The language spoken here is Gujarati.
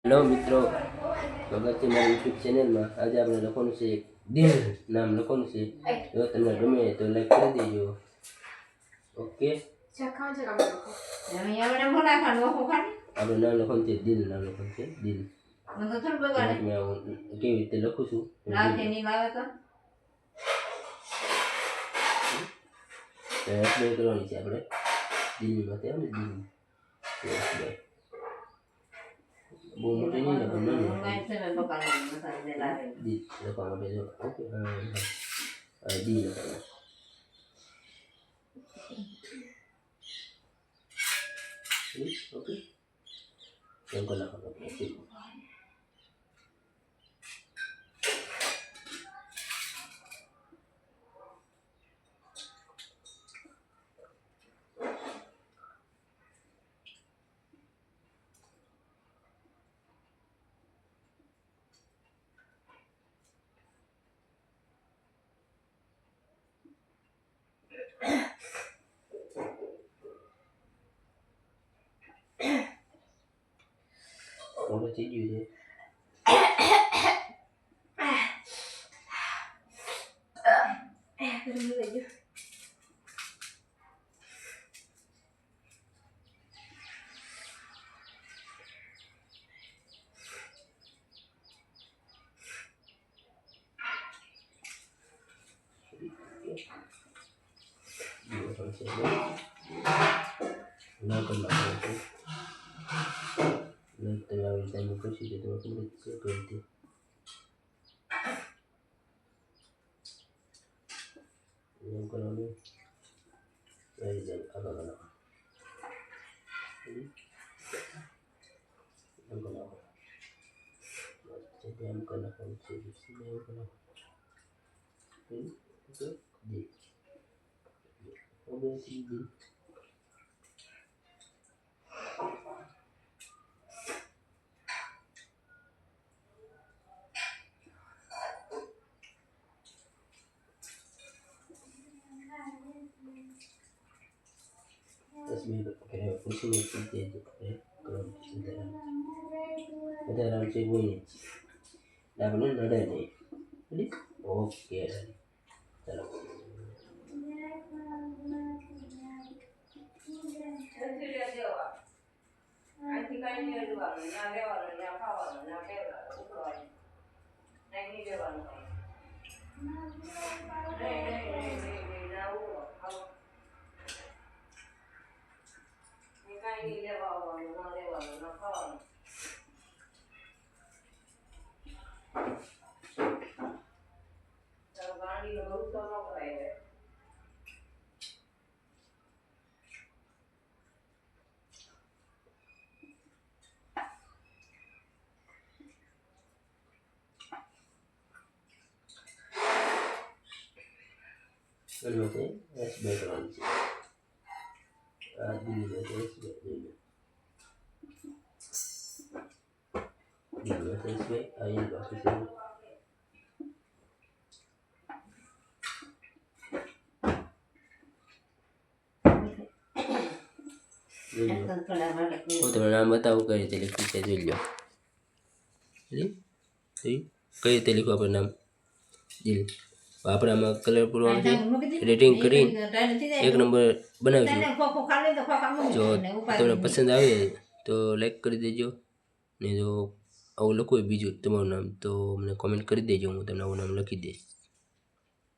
હેલો મિત્રો, સ્વાગત છે મારી યુટ્યુબ ચેનલમાં. આજે આપણે લખવાનું છે દિલ નામ લખવાનું છે. જો તમને ગમે તો લાઈક કરી દેજો. ઓકે, આપણે નામ લખવાનું છે દિલ. નામ લખવાનું છે દિલ. કેવી રીતે લખું છું કરવાની છે આપણે દિલ માટે. આવે દિલ બહુ મોટી નહીં લખવાનું, દી લખવા માટે. જો ઓકે, દી લખવાનું. ઓકે, એમ કરી લખવાનું. મોટું થઈ ગયું છે. ના કરી નાખવાનું. તમે આવી રીતે કરશી તો તમે ખબર છે કઈ રીતે. એમ કરવાનું. આવી જાય આગળ એમ કરી નાખો. એમ કરી નાખવાનું છે. એમ કરી નાખવાનું. ખુશી બધા રામ છે બોલીએ આપણે નડે નહીં. ઓકે, ચાલો. S2 કરવાનું છે. આ દિલ્હી S2 આ એની પાસે છે. હું તમને નામ બતાવું કઈ રીતે લખ્યું છે, જોઈ લો. કઈ રીતે લખ્યું આપણે નામ દિલ. આપણે આમાં કલર પૂરવાનું છે. રેટિંગ કરીને 1 નંબર બનાવજો. જો તમને પસંદ આવે તો લાઈક કરી દેજો. ને જો આવું લખવું હોય બીજું તમારું નામ તો મને કોમેન્ટ કરી દેજો. હું તમને આવું નામ લખી દઈશ.